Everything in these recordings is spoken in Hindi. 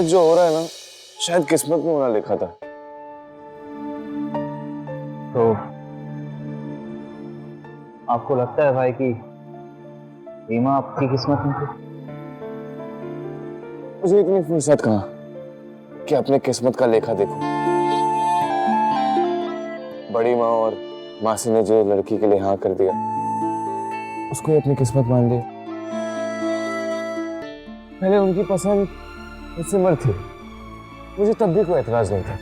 जो हो रहा है ना, शायद किस्मत में होना लिखा था। तो आपको लगता है भाई कि रीमा आपकी किस्मत में थी? मुझे इतनी फुर्सत कहाँ कि अपने किस्मत का लेखा देखूं। बड़ी माँ और मासी ने जो लड़की के लिए हाँ कर दिया, उसको ही अपनी किस्मत मान लिया। पहले उनकी पसंद मुझसे मर थी, मुझे तब भी कोई एतराज नहीं था,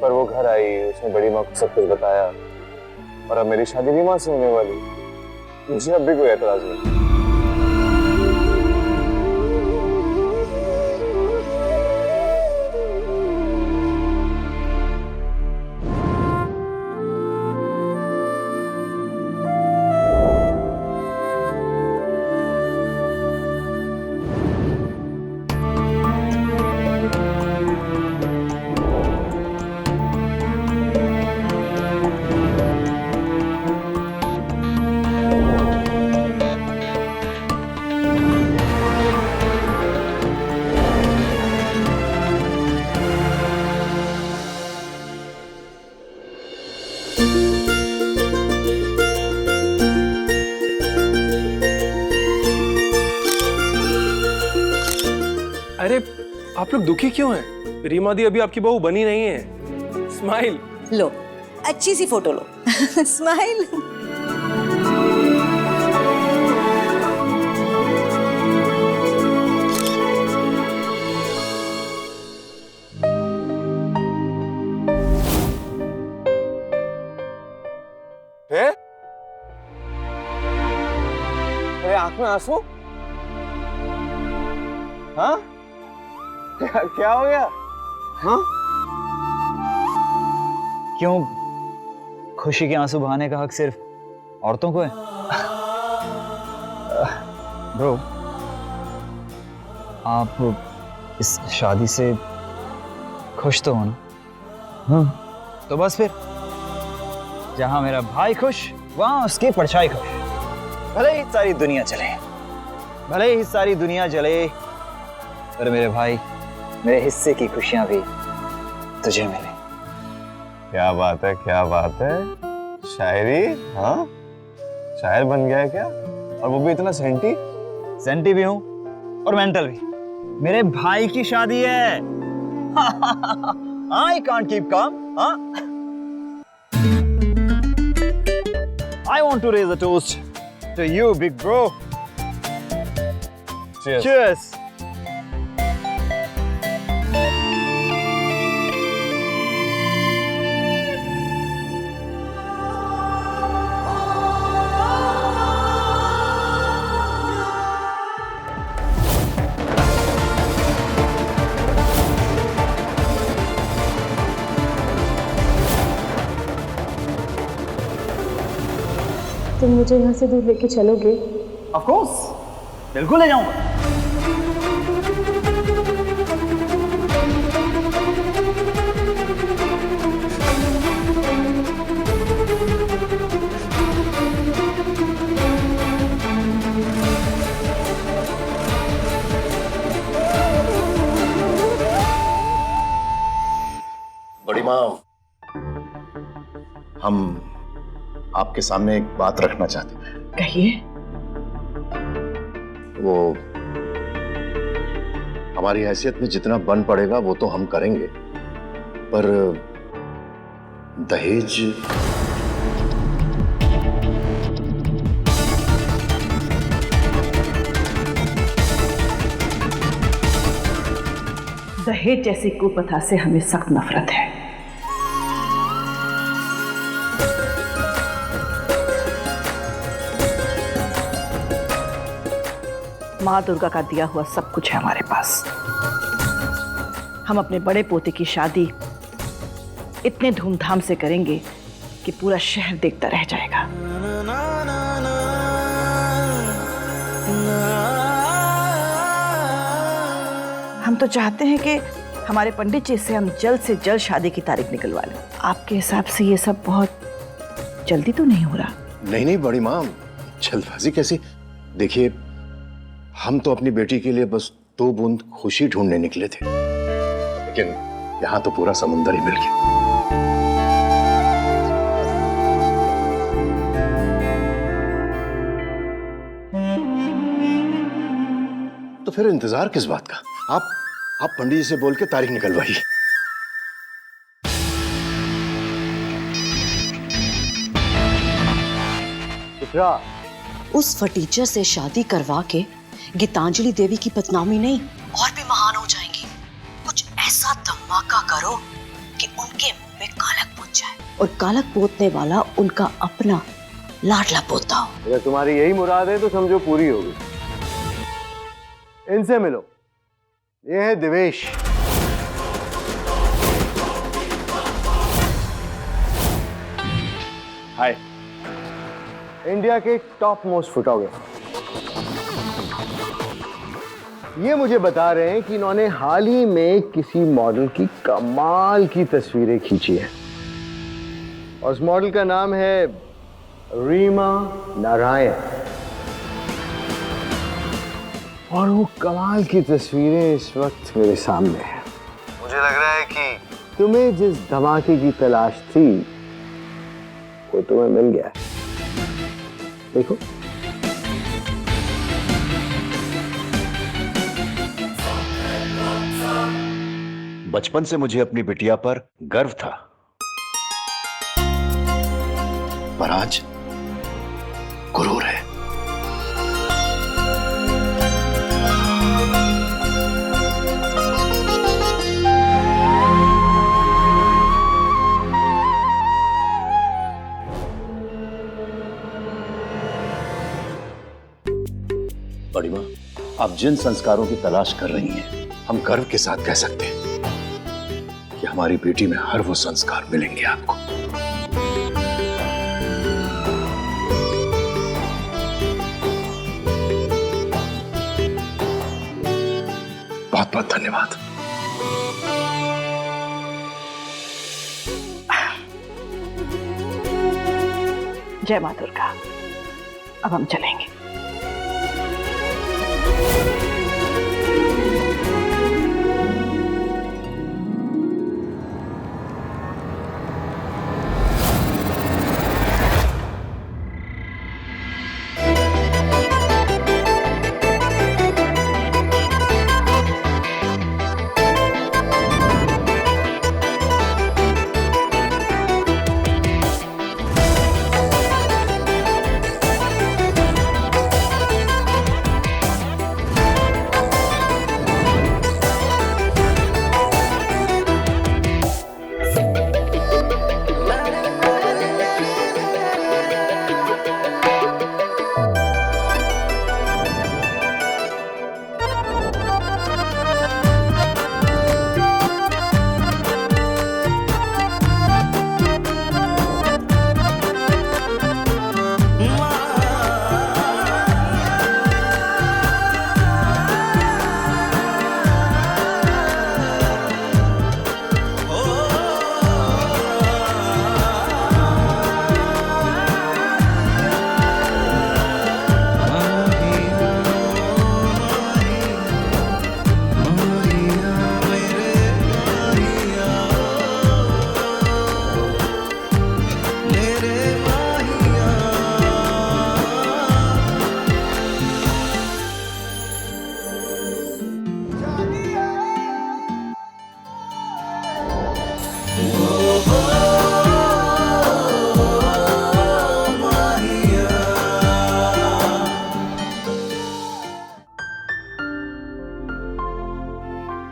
पर वो घर आई, उसने बड़ी माँ को सब कुछ बताया और अब मेरी शादी रीमा से होने वाली, मुझे अब भी कोई एतराज नहीं। अरे आप लोग दुखी क्यों हैं? रीमा दी अभी आपकी बहू बनी नहीं है। स्माइल लो, अच्छी सी फोटो लो। स्माइल। मेरे आंख में आंसू? हाँ? क्या हो गया? हाँ? क्यों खुशी के आंसू बहाने का हक सिर्फ औरतों को है? ब्रो, आप इस शादी से खुश तो हो ना? हाँ। तो बस फिर जहां मेरा भाई खुश, वहां उसकी परछाई खुश। भले ही सारी दुनिया चले, भले ही सारी दुनिया जले, पर मेरे भाई, मेरे हिस्से की खुशियां भी तुझे मिले। क्या बात है, क्या बात है। शायरी, हाँ? शायर बन गया है क्या? और वो भी इतना सेंटी? सेंटी भी हूं और मेंटल भी। मेरे भाई की शादी है। I can't keep calm. I want to raise a toast to you, big bro. Cheers. Cheers. तुम मुझे यहाँ से दूर लेके चलोगे? Of course. बिल्कुल ले जाऊंगा। बड़ी माँ, हम आपके सामने एक बात रखना चाहते हैं। कहिए। वो हमारी हैसियत में जितना बन पड़ेगा वो तो हम करेंगे, पर दहेज दहेज जैसी कुप्रथा से हमें सख्त नफरत है। माँ दुर्गा का दिया हुआ सब कुछ है हमारे पास। हम अपने बड़े पोते की शादी इतने धूमधाम से करेंगे कि पूरा शहर देखता रह जाएगा। हम तो चाहते हैं कि हमारे पंडित जी से हम जल्द से जल्द शादी की तारीख निकलवा लें। आपके हिसाब से ये सब बहुत जल्दी तो नहीं हो रहा? नहीं नहीं बड़ी माँ, जल्दबाजी कैसी? देखिए, हम तो अपनी बेटी के लिए बस 2 बूंद खुशी ढूंढने निकले थे। लेकिन यहाँ तो पूरा समुंदर ही मिल गया। तो फिर इंतजार किस बात का? आप पंडित जी से बोल के तारीख निकलवाइए। उस फटीचर से शादी करवा के गीतांजलि देवी की बदनामी नहीं और भी महान हो जाएंगी। कुछ ऐसा धमाका करो कि उनके मुंह में कालक पोत जाए और कालक पोतने वाला उनका अपना लाडला पोता हो। अगर तुम्हारी यही मुराद है तो समझो पूरी होगी। इनसे मिलो, ये है दिवेश। हाय, इंडिया के टॉप मोस्ट फोटोग्राफर। ये मुझे बता रहे हैं कि इन्होंने हाल ही में किसी मॉडल की कमाल की तस्वीरें खींची हैं और उस मॉडल का नाम है रीमा नारायण। और वो कमाल की तस्वीरें इस वक्त मेरे सामने हैं। मुझे लग रहा है कि तुम्हें जिस धमाके की तलाश थी वो तुम्हें मिल गया है। देखो, बचपन से मुझे अपनी बिटिया पर गर्व था, पर आज गुरूर है। बड़ी माँ, आप जिन संस्कारों की तलाश कर रही हैं, हम गर्व के साथ कह सकते हैं कि हमारी बेटी में हर वो संस्कार मिलेंगे आपको। बहुत बहुत धन्यवाद। जय मां दुर्गा। अब हम चलेंगे।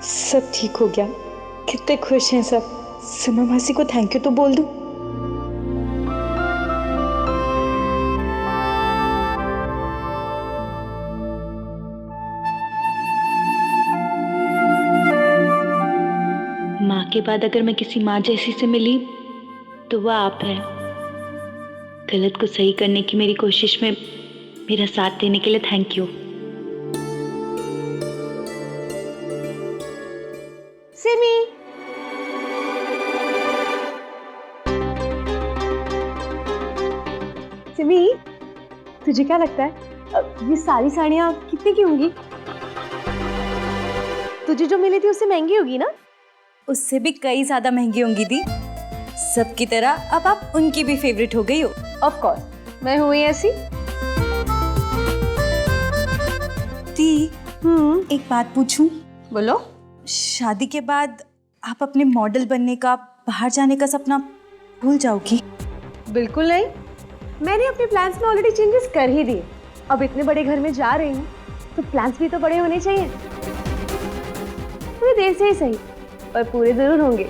सब ठीक हो गया, कितने खुश हैं सब। सना मासी को थैंक यू तो बोल दूं। माँ के बाद अगर मैं किसी माँ जैसी से मिली तो वह आप है। गलत को सही करने की मेरी कोशिश में मेरा साथ देने के लिए थैंक यू। सिमी, सिमी, तुझे क्या लगता है ये सारी साड़ियाँ कितने की होंगी? तुझे जो मिली थी उससे महंगी होगी ना? उससे भी कई ज्यादा महंगी होंगी दी। सबकी तरह अब आप उनकी भी फेवरेट हो गई हो। ऑफ कोर्स मैं हुई ऐसी। दी एक बात पूछूं? बोलो। शादी के बाद आप अपने मॉडल बनने का, बाहर जाने का सपना भूल जाओगी? बिल्कुल नहीं, मैंने अपने प्लान्स में ऑलरेडी चेंजेस कर ही दिए। अब इतने बड़े घर में जा रही हूँ तो प्लान्स भी तो बड़े होने चाहिए। थोड़ी देर से ही सही, पर पूरे जरूर होंगे।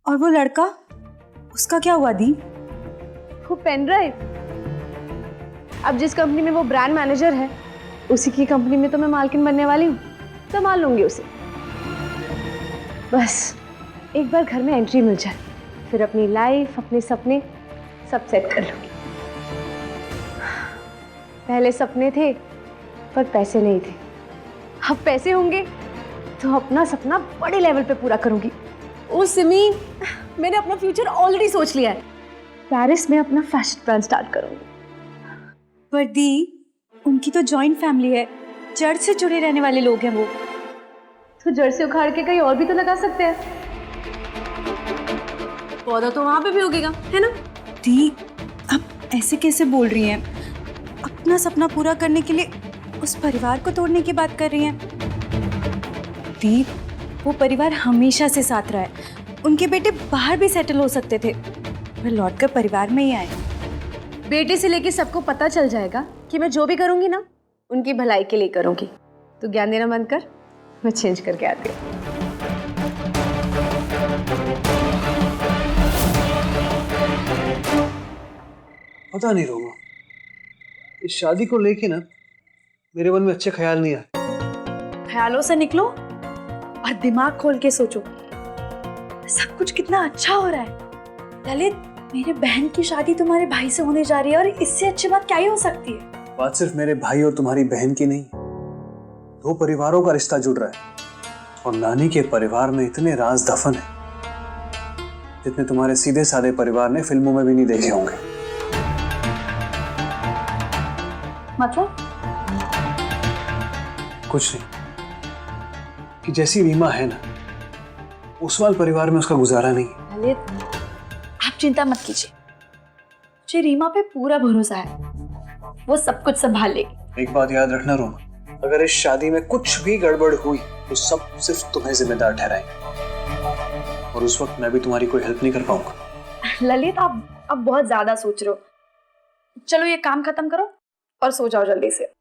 और वो लड़का, उसका क्या हुआ दी? वो पेन ड्राइव, अब जिस कंपनी में वो ब्रांड मैनेजर है उसी की कंपनी में तो मैं मालकिन बनने वाली हूँ, संभाल लूंगी उसे। बस एक बार घर में एंट्री मिल जाए, फिर अपनी लाइफ, अपने सपने सब सेट कर लूंगी। पहले सपने थे पर पैसे नहीं थे, अब पैसे होंगे तो अपना सपना बड़े लेवल पे पूरा करूंगी। ओ सिमी, मैंने अपना फ्यूचर ऑलरेडी सोच लिया है। पेरिस में अपना फैशन ब्रांड स्टार्ट करूंगी। पर दी, उनकी तो जॉइंट फैमिली है, जड़ से जुड़े रहने वाले लोग हैं वो। तो जड़ से उखाड़ के कहीं और भी तो लगा सकते हैं, पौधा तो वहां पे भी उगेगा, है ना? दी, आप ऐसे कैसे बोल रही हैं? अपना सपना पूरा करने के लिए उस परिवार को तोड़ने की बात कर रही हैं? दी, वो परिवार हमेशा से साथ रहा है। उनके बेटे बाहर भी सेटल हो सकते थे, पर लौटकर परिवार में ही आए। बेटे से लेके सबको पता चल जाएगा कि मैं जो भी करूंगी ना उनकी भलाई के लिए करूंगी। तो ज्ञान देना बंद कर, मैं चेंज करके आती हूँ। पता नहीं रोमा, इस शादी को लेके ना मेरे मन में अच्छे ख्याल नहीं आए। ख्यालों से निकलो और दिमाग खोल के सोचो। सब कुछ कितना अच्छा हो रहा है। ललित, मेरे बहन की शादी तुम्हारे भाई से होने जा रही है और इससे अच्छी बात क्या ही हो सकती है? बात सिर्फ मेरे भाई और तुम्हारी बहन की नहीं, दो परिवारों का रिश्ता जुड़ रहा है। और नानी के परिवार में इतने राज दफन है जितने तुम्हारे सीधे साधे परिवार ने फिल्मों में भी नहीं देखे होंगे। मतलब? कुछ नहीं, कि जैसी रीमा है ना, ओसवाल परिवार में उसका गुजारा नहीं है। ललित, आप चिंता मत कीजिए, मुझे रीमा पे पूरा भरोसा है, वो सब कुछ संभाल लेगी। एक बात याद रखना रोमा, अगर इस शादी में कुछ भी गड़बड़ हुई तो सब सिर्फ तुम्हें जिम्मेदार ठहराएंगे, और उस वक्त मैं भी तुम्हारी कोई हेल्प नहीं कर पाऊंगा। ललित, आप अब बहुत ज्यादा सोच रहे हो। चलो ये काम खत्म करो और सो जाओ जल्दी से।